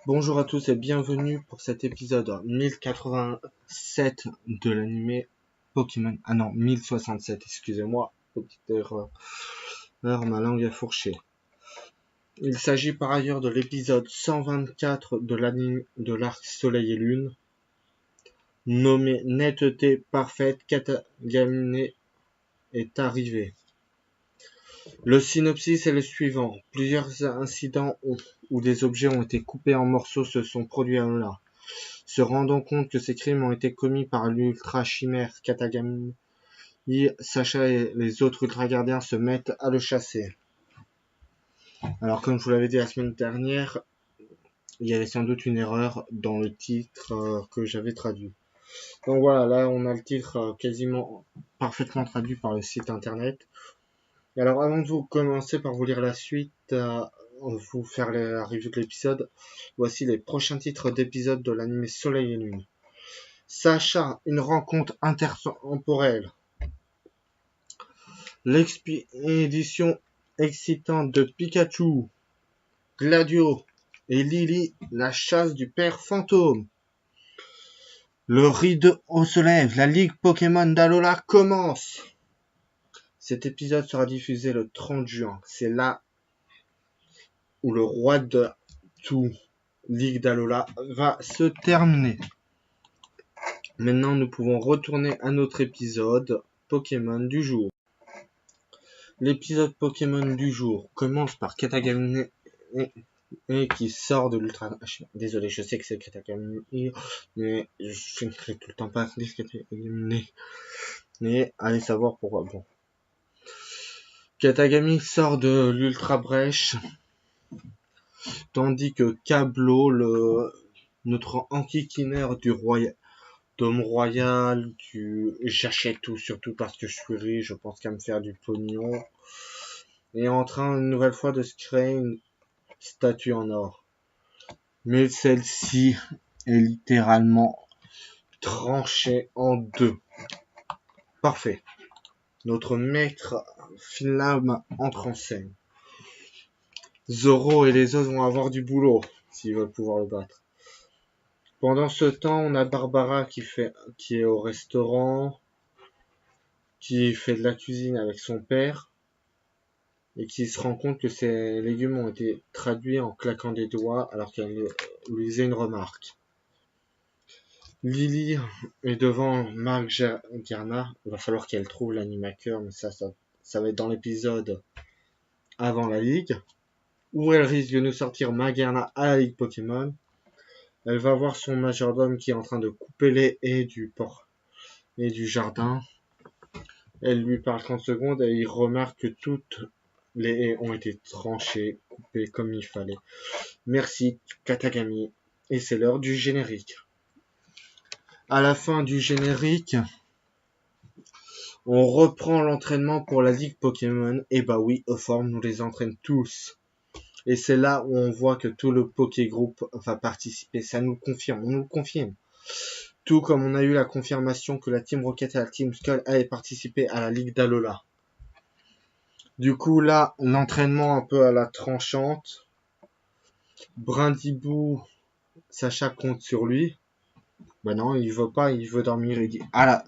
Bonjour à tous et bienvenue pour cet épisode 1087 de l'anime Pokémon. Ah non, 1067, excusez-moi, petite erreur, ma langue est fourchée. Il s'agit par ailleurs de l'épisode 124 de l'anime de l'arc Soleil et Lune, nommé Netteté parfaite, Katagamine est arrivé. Le synopsis est le suivant. Plusieurs incidents où des objets ont été coupés en morceaux se sont produits à là. Se rendant compte que ces crimes ont été commis par l'ultra chimère Katagamine, Sacha et les autres ultra gardiens se mettent à le chasser. Alors comme je vous l'avais dit la semaine dernière, il y avait sans doute une erreur dans le titre que j'avais traduit. Donc voilà, là on a le titre quasiment parfaitement traduit par le site internet. Et alors avant de vous commencer par vous lire la suite, vous faire la review de l'épisode, voici les prochains titres d'épisodes de l'anime Soleil et Lune. Sacha, une rencontre intertemporelle. L'expédition excitante de Pikachu, Gladio et Lily, la chasse du père fantôme. Le rideau se lève, la ligue Pokémon d'Alola commence. Cet épisode sera diffusé le 30 juin. C'est là où le roi de tout Ligue d'Alola va se terminer. Maintenant, nous pouvons retourner à notre épisode Pokémon du jour. L'épisode Pokémon du jour commence par Katagamine qui sort de l'ultra... Désolé, je sais que c'est Katagamine, mais je ne crée tout le temps pas des Katagamine. Mais allez savoir pourquoi. Bon. Katagamine sort de l'ultra brèche, tandis que Cablo, notre enquiquineur du Dôme Royal, j'achète tout, surtout parce que je suis riche, je pense qu'à me faire du pognon, est en train une nouvelle fois de se créer une statue en or. Mais celle-ci est littéralement tranchée en deux. Parfait. Notre maître Flamme entre en scène. Zoro et les autres vont avoir du boulot s'ils veulent pouvoir le battre. Pendant ce temps, on a Barbara qui est au restaurant, qui fait de la cuisine avec son père et qui se rend compte que ses légumes ont été traduits en claquant des doigts alors qu'elle lui faisait une remarque. Lily est devant Marc Garna. Il va falloir qu'elle trouve l'animateur, mais ça va être dans l'épisode avant la ligue, où elle risque de nous sortir Magarna à la ligue Pokémon. Elle va voir son majordome qui est en train de couper les haies du port et du jardin. Elle lui parle 30 secondes et il remarque que toutes les haies ont été tranchées, coupées comme il fallait. Merci Katagami. Et c'est l'heure du générique. À la fin du générique, on reprend l'entraînement pour la ligue Pokémon. Et bah oui, Euform nous les entraîne tous. Et c'est là où on voit que tout le Poké Group va participer. Ça nous confirme, on nous le confirme. Tout comme on a eu la confirmation que la Team Rocket et la Team Skull allaient participer à la ligue d'Alola. Du coup là, l'entraînement un peu à la tranchante. Brindibou, Sacha compte sur lui. Ben non, il veut pas, il veut dormir. Il dit, ah là,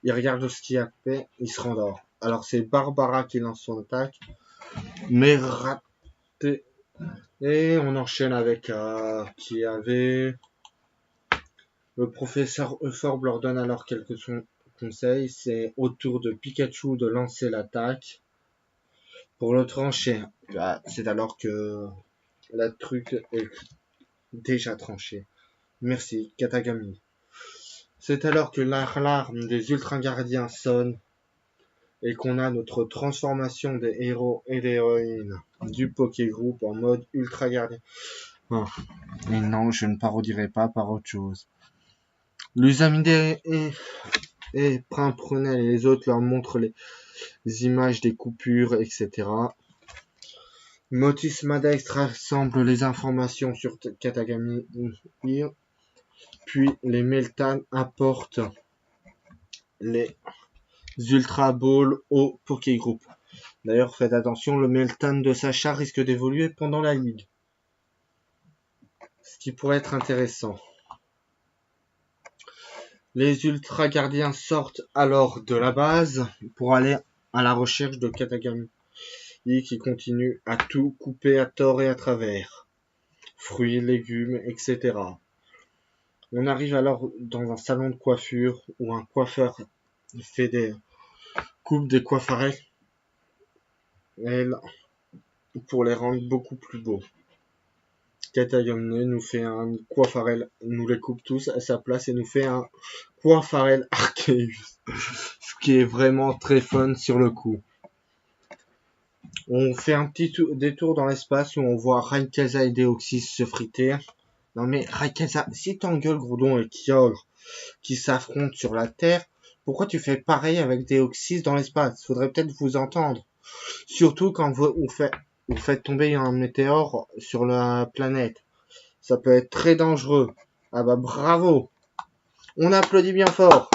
il regarde ce qu'il a fait, il se rendort. Alors c'est Barbara qui lance son attaque, mais raté. Et on enchaîne avec qui avait... Le professeur Euphorbe leur donne alors quelques conseils. C'est au tour de Pikachu de lancer l'attaque pour le trancher. C'est alors que la truc est déjà tranchée. Merci, Katagami. C'est alors que l'alarme des ultra gardiens sonne et qu'on a notre transformation des héros et des héroïnes du Poké Group en mode ultra gardien. Oh. Mais non, je ne parodirai pas par autre chose. L'Usamide et Prunelle et les autres leur montrent les images des coupures, etc. Motus Madex rassemble les informations sur Katagami, puis les Meltan apportent les Ultra Balls au Poké Group. D'ailleurs, faites attention, le Meltan de Sacha risque d'évoluer pendant la ligue. ce qui pourrait être intéressant. Les Ultra Gardiens sortent alors de la base pour aller à la recherche de Katagami, qui continue à tout couper à tort et à travers. Fruits, légumes, etc. On arrive alors dans un salon de coiffure où un coiffeur fait des coupes des coiffarelles pour les rendre beaucoup plus beaux. Katagami nous fait un coiffarel, nous les coupe tous à sa place et nous fait un coiffarel Arceus. Ce qui est vraiment très fun sur le coup. On fait un petit détour dans l'espace où on voit Rayquaza et Deoxys se friter. Non mais Rayquaza, si t'engueules Groudon et Kyogre qui s'affrontent sur la Terre, pourquoi tu fais pareil avec Deoxys dans l'espace? Faudrait peut-être vous entendre. Surtout quand vous faites tomber un météore sur la planète. Ça peut être très dangereux. Ah bah bravo. On applaudit bien fort.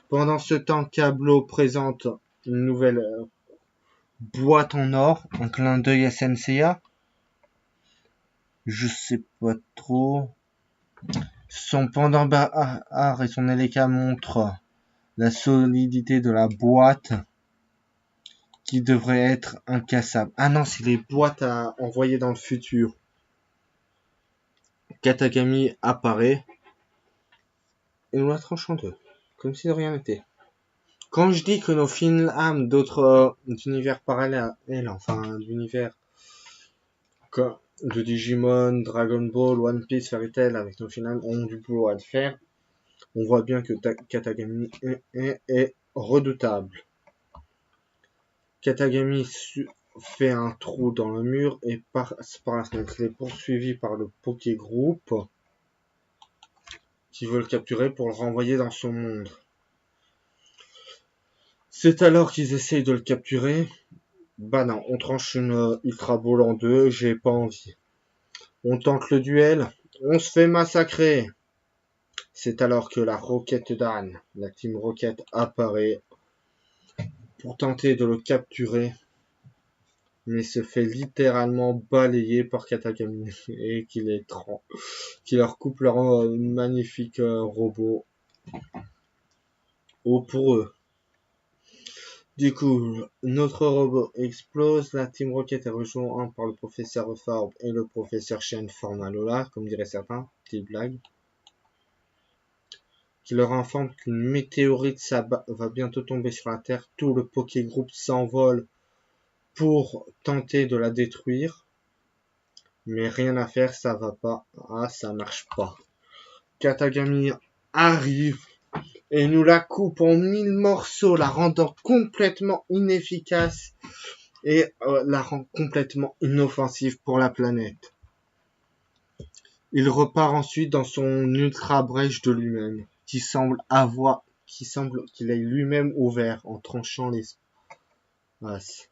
Pendant ce temps, Cablo présente une nouvelle boîte en or, un clin d'œil à Senseiya. Je sais pas trop. Son pendant Bahar et son Eleka montrent la solidité de la boîte qui devrait être incassable. Ah non, c'est les boîtes à envoyer dans le futur. Katagami apparaît et nous la tranche en deux, comme si de rien n'était. Quand je dis que nos fines d'autres univers parallèles, enfin d'univers de Digimon, Dragon Ball, One Piece, Fairy Tail avec nos fines ont du boulot à faire, on voit bien que Katagami est redoutable. Katagami fait un trou dans le mur et passe par la fenêtre. Il est poursuivi par le Poké Group qui veut le capturer pour le renvoyer dans son monde. C'est alors qu'ils essayent de le capturer. Bah non, on tranche une Ultra Ball en deux, j'ai pas envie. On tente le duel, on se fait massacrer. C'est alors que la Rocket Dan, la Team Rocket, apparaît pour tenter de le capturer, mais se fait littéralement balayer par Katagami et qui leur coupe leur magnifique robot. Oh pour eux. Du coup, notre robot explose, la Team Rocket est rejointe par le professeur Farb et le professeur Shen forme un Lola, comme diraient certains, petite blague, qui leur informe qu'une météorite va bientôt tomber sur la Terre. Tout le Poké Group s'envole pour tenter de la détruire, mais rien à faire, ça va pas, ça marche pas. Katagami arrive et nous la coupe en 1000 morceaux, la rendant complètement inefficace et la rend complètement inoffensive pour la planète. Il repart ensuite dans son ultra brèche de lui-même, qui semble qu'il ait lui-même ouvert en tranchant l'espace.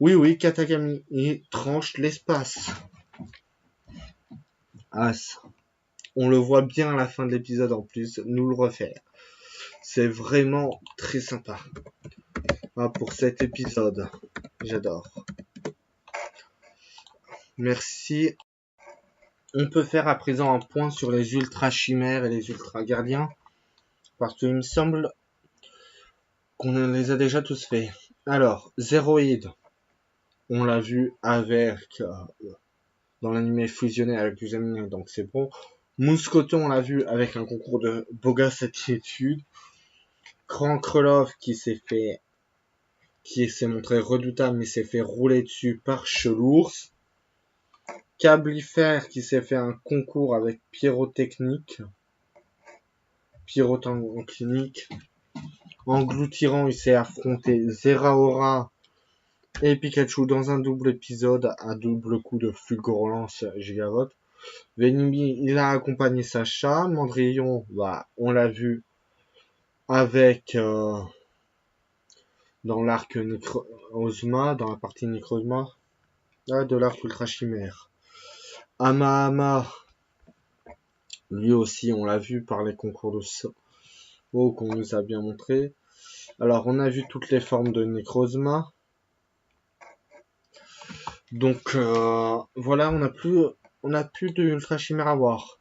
Oui, Katagami, il tranche l'espace. On le voit bien à la fin de l'épisode en plus, nous le refaire. C'est vraiment très sympa. Pour cet épisode, j'adore. Merci. On peut faire à présent un point sur les ultra chimères et les ultra gardiens, parce qu'il me semble qu'on les a déjà tous faits. Alors, Zéroïde, on l'a vu avec dans l'anime fusionné avec Usamine, donc c'est bon. Mouscoton, on l'a vu avec un concours de bogas attitude. Crankrelov qui s'est montré redoutable mais s'est fait rouler dessus par Chelours. Cablifer qui s'est fait un concours avec Pyrotechnique. Pyrotechnique. Engloutirant, il s'est affronté Zeraora et Pikachu dans un double épisode à double coup de Fulgurlance Gigavolt. Venimi, il a accompagné Sacha. Mandrillon, on l'a vu avec dans l'arc Necrozma, dans la partie Necrozma de l'arc Ultra Chimère. Ama, lui aussi, on l'a vu par les concours de saut qu'on nous a bien montré. Alors, on a vu toutes les formes de Necrozma. Donc voilà, on a plus de Ultra Chimère à voir.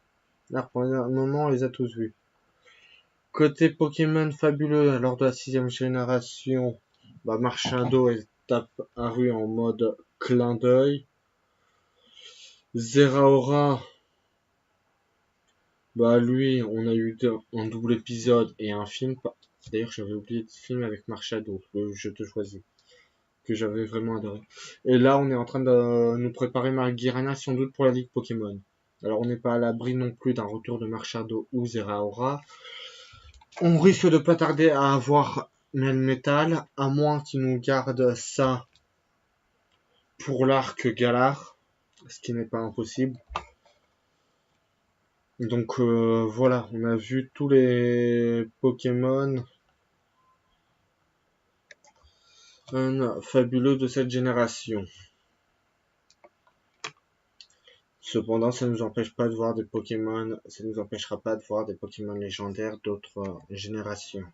Là pour le moment on les a tous vus. Côté Pokémon fabuleux, lors de la 6ème génération, Marshado est apparu en mode clin d'œil. Zeraora, lui, on a eu un double épisode et un film. D'ailleurs, j'avais oublié de film avec Marshado, le Je te choisis, que j'avais vraiment adoré. Et là, on est en train de nous préparer Marguerana sans doute pour la Ligue Pokémon. Alors, on n'est pas à l'abri non plus d'un retour de Marshado ou Zeraora. On risque de pas tarder à avoir Melmetal, à moins qu'il nous garde ça pour l'arc Galar, ce qui n'est pas impossible. Donc voilà, on a vu tous les Pokémon fabuleux de cette génération. Cependant, ça ne nous empêche pas de voir des Pokémon, ça ne nous empêchera pas de voir des Pokémon légendaires d'autres générations.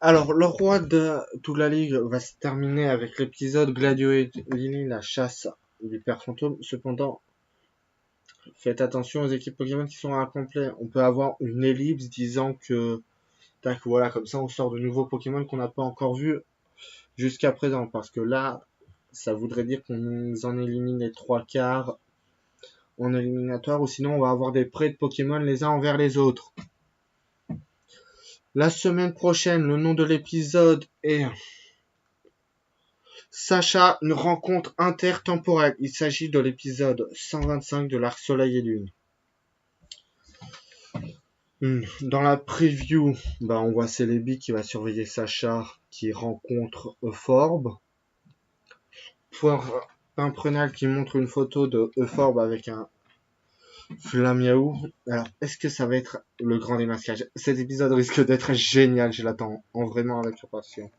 Alors, le roi de toute la ligue va se terminer avec l'épisode Gladio et Lily, la chasse du père fantôme. Cependant, faites attention aux équipes Pokémon qui sont incomplets. On peut avoir une ellipse disant que, tac, voilà, comme ça on sort de nouveaux Pokémon qu'on n'a pas encore vus jusqu'à présent. Parce que là, ça voudrait dire qu'on nous en élimine les 3/4 en éliminatoire, ou sinon on va avoir des prêts de Pokémon les uns envers les autres. La semaine prochaine, le nom de l'épisode est Sacha, une rencontre intertemporelle. Il s'agit de l'épisode 125 de l'Arc Soleil et Lune. Dans la preview, on voit Celebi qui va surveiller Sacha, qui rencontre Euphorbe. Pimprenel qui montre une photo de Euphorbe avec un Flamiaou. Alors, est-ce que ça va être le grand démasquage? Cet épisode risque d'être génial, je l'attends vraiment avec impatience.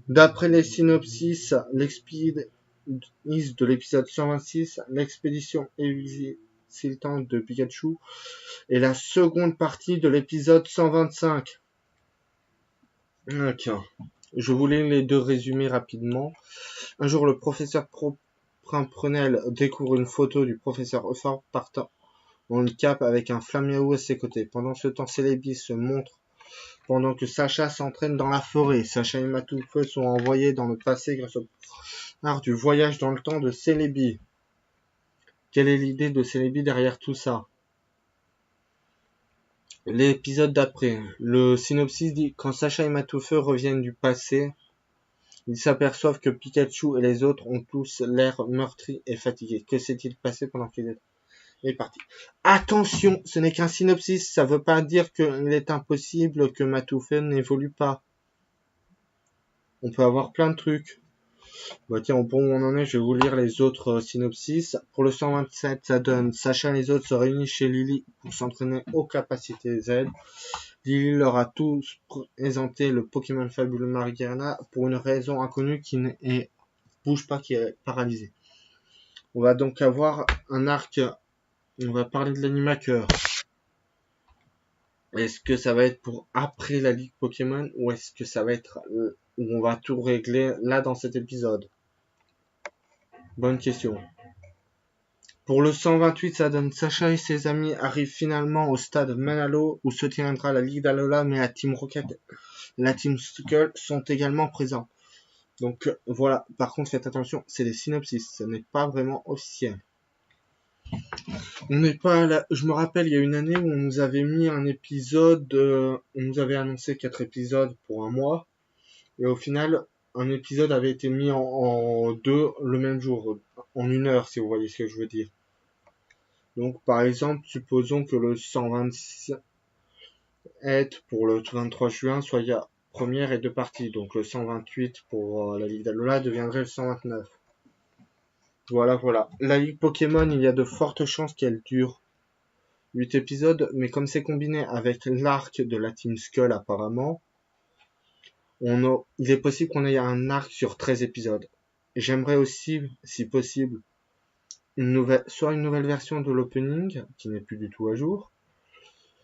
D'après les synopsis, l'expédition de l'épisode 126, l'expédition exiltante de Pikachu, est la seconde partie de l'épisode 125. Ok. Je voulais les deux résumer rapidement. Un jour, le professeur Pimprenel découvre une photo du professeur Euphorbe partant en cap avec un Flamiaou à ses côtés. Pendant ce temps, Celebi se montre pendant que Sacha s'entraîne dans la forêt. Sacha et Matoufeu sont envoyés dans le passé grâce au art du voyage dans le temps de Celebi. Quelle est l'idée de Celebi derrière tout ça? L'épisode d'après, le synopsis dit: quand Sacha et Matoufeu reviennent du passé, ils s'aperçoivent que Pikachu et les autres ont tous l'air meurtris et fatigués. Que s'est-il passé pendant qu'ils étaient partis? Attention, ce n'est qu'un synopsis, ça veut pas dire qu'il est impossible que Matoufeu n'évolue pas. On peut avoir plein de trucs. Tiens, au point où on en est, je vais vous lire les autres synopsis. Pour le 127, ça donne: Sacha et les autres se réunissent chez Lily pour s'entraîner aux capacités Z. Lily leur a tous présenté le Pokémon fabuleux Marguerana pour une raison inconnue qui ne bouge pas, qui est paralysé. On va donc avoir un arc, on va parler de l'animateur. Est-ce que ça va être pour après la Ligue Pokémon ou est-ce que ça va être où on va tout régler là dans cet épisode? Bonne question. Pour le 128, ça donne: Sacha et ses amis arrivent finalement au stade Manalo où se tiendra la Ligue d'Alola, mais la Team Rocket et la Team Skull sont également présents. Donc voilà, par contre faites attention, c'est des synopsis, ce n'est pas vraiment officiel. On n'est pas là. Je me rappelle, il y a une année où on nous avait mis un épisode, on nous avait annoncé 4 épisodes pour un mois, et au final, un épisode avait été mis en 2 le même jour, en 1 heure, si vous voyez ce que je veux dire. Donc, par exemple, supposons que le 127 pour le 23 juin soit il y a première et 2 parties. Donc, le 128 pour la Ligue d'Alola deviendrait le 129. Voilà. La Ligue Pokémon, il y a de fortes chances qu'elle dure 8 épisodes, mais comme c'est combiné avec l'arc de la Team Skull apparemment, il est possible qu'on ait un arc sur 13 épisodes. J'aimerais aussi, si possible, soit une nouvelle version de l'opening, qui n'est plus du tout à jour,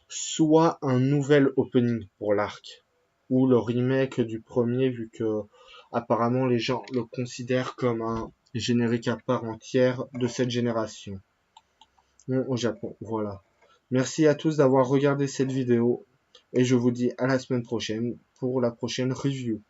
soit un nouvel opening pour l'arc, ou le remake du premier, vu que apparemment les gens le considèrent comme un générique à part entière de cette génération. Au Japon, voilà. Merci à tous d'avoir regardé cette vidéo et je vous dis à la semaine prochaine pour la prochaine review.